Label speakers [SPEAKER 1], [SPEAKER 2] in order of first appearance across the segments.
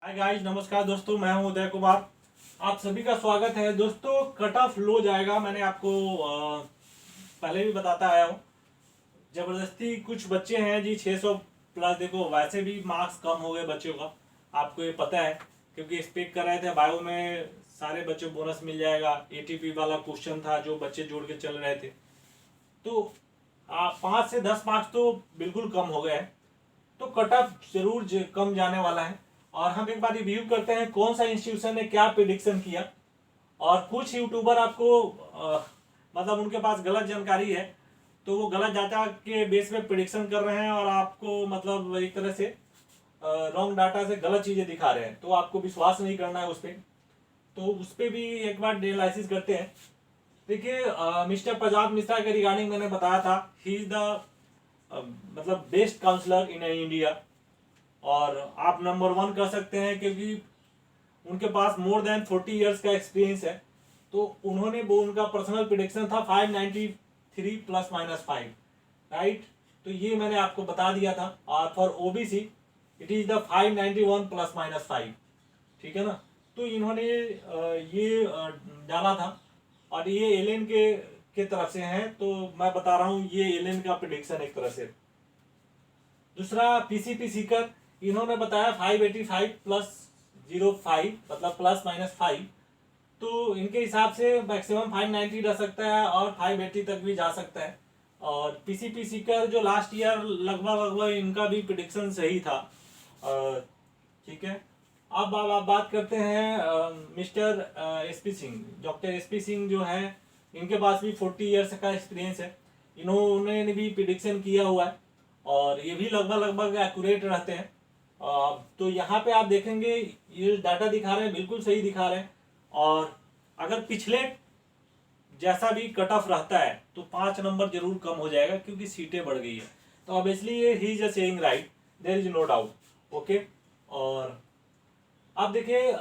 [SPEAKER 1] Hi guys, नमस्कार दोस्तों, मैं हूं उदय कुमार। आप सभी का स्वागत है। दोस्तों, कट ऑफ लो जाएगा। मैंने आपको पहले भी बताता आया हूं। जबरदस्ती कुछ बच्चे हैं जी 600 प्लस। देखो, वैसे भी मार्क्स कम हो गए बच्चों का, आपको ये पता है, क्योंकि एक्सपेक्ट कर रहे थे बायो में सारे बच्चों को बोनस मिल जाएगा। एटीपी वाला क्वेश्चन था जो बच्चे जोड़ के चल रहे थे, तो 5 से 10 मार्क्स तो बिल्कुल कम हो गए हैं। तो कट ऑफ जरूर कम जाने वाला है। और हम एक बार रिव्यू करते हैं कौन सा इंस्टीट्यूशन ने क्या प्रिडिक्शन किया। और कुछ यूट्यूबर आपको मतलब उनके पास गलत जानकारी है, तो वो गलत डाटा के बेस पे प्रिडिक्शन कर रहे हैं और आपको मतलब एक तरह से रॉन्ग डाटा से गलत चीज़ें दिखा रहे हैं, तो आपको विश्वास नहीं करना है उस पर। तो उस पर भी एक बार एनालिसिस करते हैं। देखिए, मिस्टर प्रजात मिश्रा के रिगार्डिंग मैंने बताया था, ही इज द मतलब बेस्ट काउंसलर इन इंडिया, और आप नंबर 1 कर सकते हैं क्योंकि उनके पास मोर देन 40 इयर्स का एक्सपीरियंस है। तो उन्होंने वो उनका पर्सनल प्रिडिक्शन था 593 प्लस माइनस 5, राइट। तो ये मैंने आपको बता दिया था। और for OBC it is the 591 plus minus 5, ठीक है ना। तो इन्होंने ये डाला था, और ये एलेन के तरफ से है, तो मैं बता रहा हूँ ये एलेन का प्रिडिक्शन एक तरह से। दूसरा पीसीपी सीकर, इन्होंने बताया 585 प्लस 05, मतलब प्लस माइनस 5। तो इनके हिसाब से मैक्सिमम 590 रह सकता है और 580 तक भी जा सकता है। और पीसीपी सीकर जो लास्ट ईयर लगभग लगभग इनका भी प्रिडिक्शन सही था, ठीक है। अब आप बात करते हैं mister SP Singh, doctor SP Singh जो है, इनके पास भी 40 इयर्स का एक्सपीरियंस है। इन्होंने भी प्रिडिक्शन किया हुआ है और ये भी लगभग लगभग एक्यूरेट रहते हैं। तो यहाँ पे आप देखेंगे ये डाटा दिखा रहे हैं, बिल्कुल सही दिखा रहे हैं। और अगर पिछले जैसा भी कट ऑफ रहता है तो 5 नंबर जरूर कम हो जाएगा, क्योंकि सीटें बढ़ गई है। तो ऑब्वियसली ये he is saying right, there is no doubt, okay. और अब देखिए,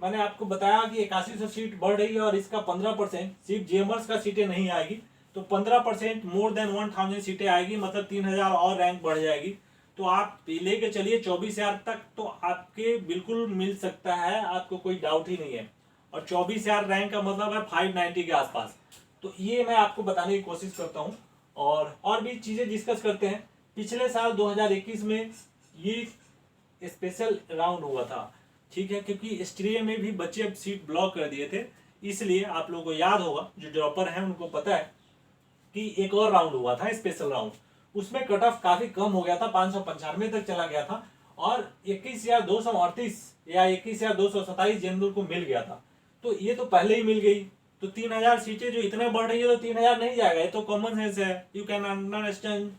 [SPEAKER 1] मैंने आपको बताया कि 8100 सीट बढ़ रही है और इसका 15% सिर्फ जेमर्स का सीटें नहीं आएगी, तो 15% मोर देन 1000 सीटें आएगी, मतलब 3000 और रैंक बढ़ जाएगी। तो आप लेके चलिए 24,000 तक, तो आपके बिल्कुल मिल सकता है, आपको कोई डाउट ही नहीं है। और 24,000 रैंक का मतलब है 590 के आसपास। तो ये मैं आपको बताने की कोशिश करता हूँ। और भी चीज़ें डिस्कस करते हैं। पिछले साल 2021 में ये स्पेशल राउंड हुआ था, ठीक है, क्योंकि स्ट्रे में भी बच्चे अब सीट ब्लॉक कर दिए थे। इसलिए आप लोगों को याद होगा, जो ड्रॉपर हैं उनको पता है कि एक और राउंड हुआ था, स्पेशल राउंड। उसमें कट ऑफ काफी कम हो गया था, 595 तक चला गया था, और 21,238 या 21,227 जनरल को मिल गया था। तो ये तो पहले ही मिल गई। तो 3000 सीटें जो इतने बढ़ रही है, तो 3000 नहीं जाएगा, ये तो कॉमन सेंस है, यू कैन अंडरस्टैंड।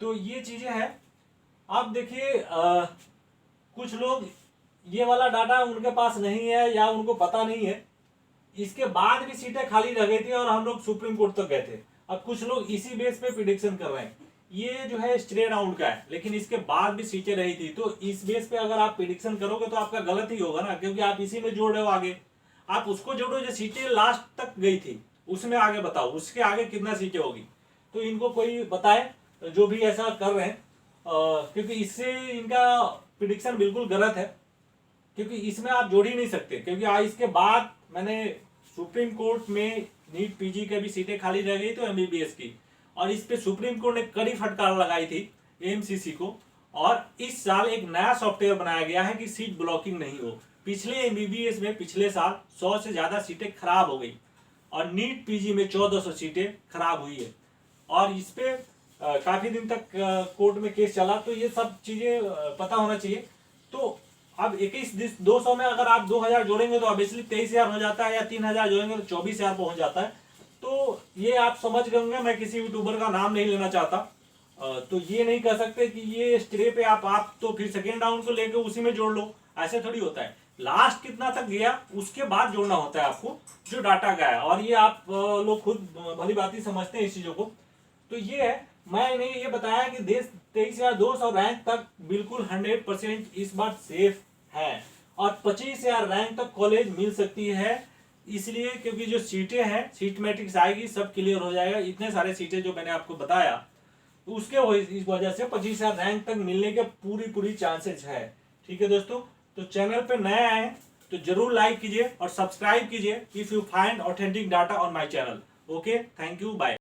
[SPEAKER 1] तो ये चीजें हैं। आप देखिए, कुछ लोग ये वाला डाटा उनके पास नहीं है या उनको पता नहीं है, इसके बाद भी सीटें खाली रह गई थी और हम लोग सुप्रीम कोर्ट तक गए थे। अब कुछ लोग इसी बेस पे प्रिडिक्शन कर रहे हैं। ये जो है स्ट्रे राउंड का है, लेकिन इसके बाद भी सीटें रही थी, तो इस बेस पे अगर आप प्रिडिक्शन करोगे तो आपका गलत ही होगा ना, क्योंकि आप इसी में जोड़ रहे हो आगे। आप उसको जोड़ो जो सीटें लास्ट तक गई थी, उसमें आगे बताओ उसके आगे कितना सीटें होगी। तो इनको कोई बताए जो भी ऐसा कर रहे हैं, क्योंकि इससे इनका प्रिडिक्शन बिल्कुल गलत है, क्योंकि इसमें आप जोड़ ही नहीं सकते। क्योंकि आज इसके बाद मैंने सुप्रीम कोर्ट में नीट पीजी की भी सीटें खाली रह गई तो एमबीबीएस की, और इस पे सुप्रीम कोर्ट ने कड़ी फटकार लगाई थी एमसीसी को। और इस साल एक नया सॉफ्टवेयर बनाया गया है कि सीट ब्लॉकिंग नहीं हो। पिछले एमबीबीएस में पिछले साल 100 से ज्यादा सीटें खराब हो गई, और नीट पीजी में 1400 सीटें खराब हुई है, और इस पे काफी दिन तक कोर्ट में केस चला। तो ये सब चीजें पता होना चाहिए। तो अब 21,200 में अगर आप 2000 जोड़ेंगे तो ऑब्वियसली 23,000 हो जाता है, या 3000 जोड़ेंगे तो 24,000 पहुंच जाता है। तो ये आप समझ गए होंगे, मैं किसी यूट्यूबर का नाम नहीं लेना चाहता। तो ये नहीं कह सकते कि ये स्ट्रे पे आप तो फिर सेकेंड राउंड को लेकर उसी में जोड़ लो, ऐसे थोड़ी होता है। लास्ट कितना तक गया उसके बाद जोड़ना होता है आपको, जो डाटा गया। और ये आप लोग खुद भली बात ही समझते हैं इस चीजों को। तो ये है, मैंने ये बताया कि देश 23,200 रैंक तक बिल्कुल 100% इस बार सेफ है, और 25,000 रैंक तक कॉलेज मिल सकती है। इसलिए क्योंकि जो सीटें हैं, सीट मैट्रिक्स आएगी, सब क्लियर हो जाएगा। इतने सारे सीटें जो मैंने आपको बताया, तो उसके इस वजह से 25,000 रैंक तक मिलने के पूरी चांसेस है, ठीक है दोस्तों। तो चैनल पे नए आए हैं तो जरूर लाइक कीजिए और सब्सक्राइब कीजिए if you find authentic data on my channel. Okay, thank you, bye.